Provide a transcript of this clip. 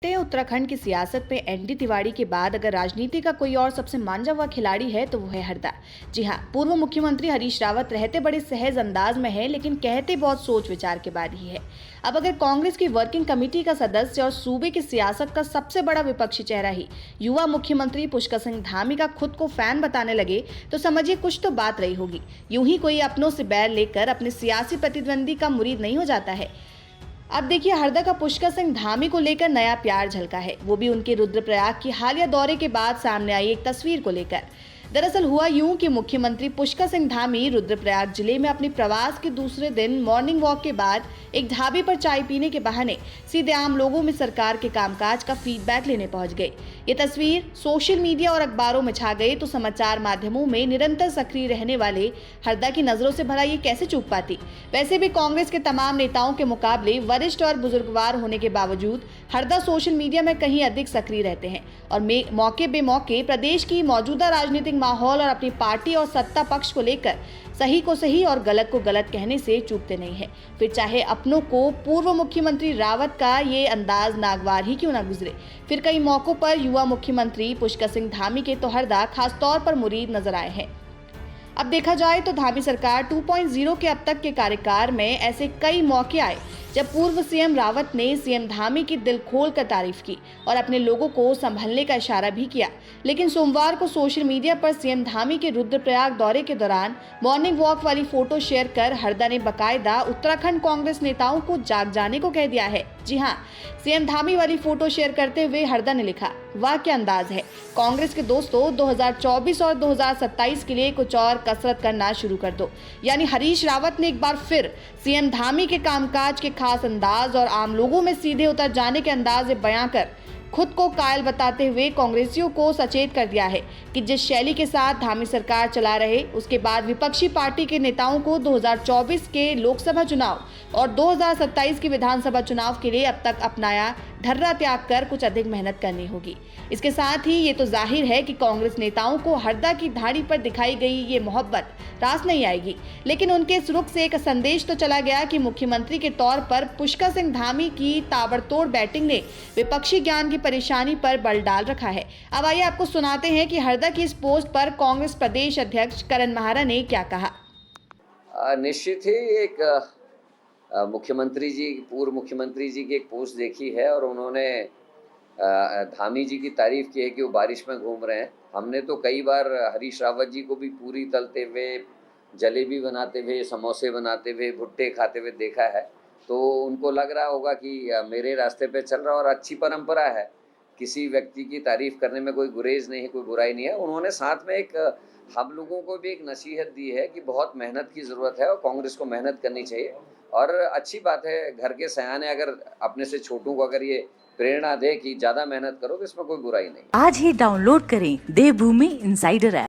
सकते हैं उत्तराखंड की सियासत में एनडी तिवारी के बाद अगर राजनीति का कोई और सबसे मांझा हुआ खिलाड़ी है तो वो है हरदा। जी हाँ, पूर्व मुख्यमंत्री हरीश रावत रहते बड़े सहज अंदाज में है, लेकिन कहते बहुत सोच विचार के बाद ही है। अब अगर कांग्रेस की वर्किंग कमेटी का सदस्य और सूबे की सियासत का सबसे बड़ा विपक्षी चेहरा ही युवा मुख्यमंत्री पुष्कर सिंह धामी का खुद को फैन बताने लगे तो समझिए कुछ तो बात रही होगी। यूं ही कोई अपनों से बैर लेकर अपने सियासी प्रतिद्वंदी का मुरीद नहीं हो जाता है। अब देखिए, हरदा का पुष्कर सिंह धामी को लेकर नया प्यार झलका है, वो भी उनके रुद्रप्रयाग की हालिया दौरे के बाद सामने आई एक तस्वीर को लेकर। दरअसल हुआ यूं कि मुख्यमंत्री पुष्कर सिंह धामी रुद्रप्रयाग जिले में अपने प्रवास के दूसरे दिन मॉर्निंग वॉक के बाद एक ढाबे पर चाय पीने के बहाने सीधे आम लोगों में सरकार के कामकाज का फीडबैक लेने पहुंच गए। ये तस्वीर सोशल मीडिया और अखबारों में छा गई तो समाचार माध्यमों में निरंतर सक्रिय रहने वाले हरदा की नजरों से भला ये कैसे चूक पाती। वैसे भी कांग्रेस के तमाम नेताओं के मुकाबले वरिष्ठ और बुजुर्गवार होने के बावजूद हरदा सोशल मीडिया में कहीं अधिक सक्रिय रहते हैं और मौके बेमौके प्रदेश की मौजूदा राजनीतिक माहौल और अपनी पार्टी और सत्ता पक्ष को लेकर सही को सही और गलत को गलत कहने से चूकते नहीं है। फिर चाहे अपनों को पूर्व मुख्यमंत्री रावत का ये अंदाज नागवार ही क्यों ना गुजरे, फिर कई मौकों पर युवा मुख्यमंत्री पुष्कर सिंह धामी के तो हरदा खासतौर पर मुरीद नजर आए हैं। अब देखा जाए तो धामी सरकार 2.0 के अब तक के कार्यकाल में ऐसे कई मौके आए जब पूर्व सीएम रावत ने सीएम धामी की दिल खोल कर तारीफ की और अपने लोगों को संभलने का इशारा भी किया। लेकिन सोमवार को सोशल मीडिया पर सीएम धामी के रुद्रप्रयाग दौरे के दौरान मॉर्निंग वॉक वाली फोटो शेयर कर हरदा ने बकायदा उत्तराखंड कांग्रेस नेताओं को जाग जाने को कह दिया है। जी हाँ, सीएम धामी वाली फोटो शेयर करते हुए हरदा ने लिखा, वाह क्या अंदाज है, कांग्रेस के दोस्तों 2024 और 2027 के लिए कुछ और कसरत करना शुरू कर दो। यानी हरीश रावत ने एक बार फिर सीएम धामी के कामकाज के खास अंदाज और आम लोगों में सीधे उतर जाने के अंदाज बयां कर खुद को कायल बताते हुए कांग्रेसियों को सचेत कर दिया है कि जिस शैली के साथ धामी सरकार चला रहे उसके बाद विपक्षी पार्टी के नेताओं को 2024 के लोकसभा चुनाव और 2027 के विधानसभा चुनाव के लिए अब तक अपनाया ढर्रा त्याग कर कुछ अधिक मेहनत करनी होगी। इसके साथ ही ये तो जाहिर है कि कांग्रेस नेताओं को हरदा की धाड़ी पर दिखाई गई ये मोहब्बत रास नहीं आएगी, लेकिन उनके इस रुख से एक संदेश तो चला गया कि मुख्यमंत्री के तौर पर पुष्कर सिंह धामी की ताबड़तोड़ बैटिंग ने विपक्षी ज्ञान की परेशानी पर बल डाल रखा है। अब आइए आपको सुनाते हैं कि हरदा की इस पोस्ट पर कांग्रेस प्रदेश अध्यक्ष करण महारा ने क्या कहा। निश्चित ही एक मुख्यमंत्री जी, पूर्व मुख्यमंत्री जी की एक पोस्ट देखी है और उन्होंने धामी जी की तारीफ की है कि वो बारिश में घूम रहे हैं। हमने तो कई बार हरीश रावत जी को भी पूरी तलते हुए, जलेबी बनाते हुए, समोसे बनाते हुए, भुट्टे खाते हुए देखा है, तो उनको लग रहा होगा कि मेरे रास्ते पे चल रहा। और अच्छी परंपरा है, किसी व्यक्ति की तारीफ करने में कोई गुरेज नहीं है, कोई बुराई नहीं है। उन्होंने साथ में एक हम लोगों को भी एक नसीहत दी है कि बहुत मेहनत की ज़रूरत है और कांग्रेस को मेहनत करनी चाहिए। और अच्छी बात है, घर के सयाने अगर अपने से छोटों को अगर ये प्रेरणा दे कि ज़्यादा मेहनत करो तो इसमें कोई बुराई नहीं। आज ही डाउनलोड करें देवभूमि इनसाइडर ऐप।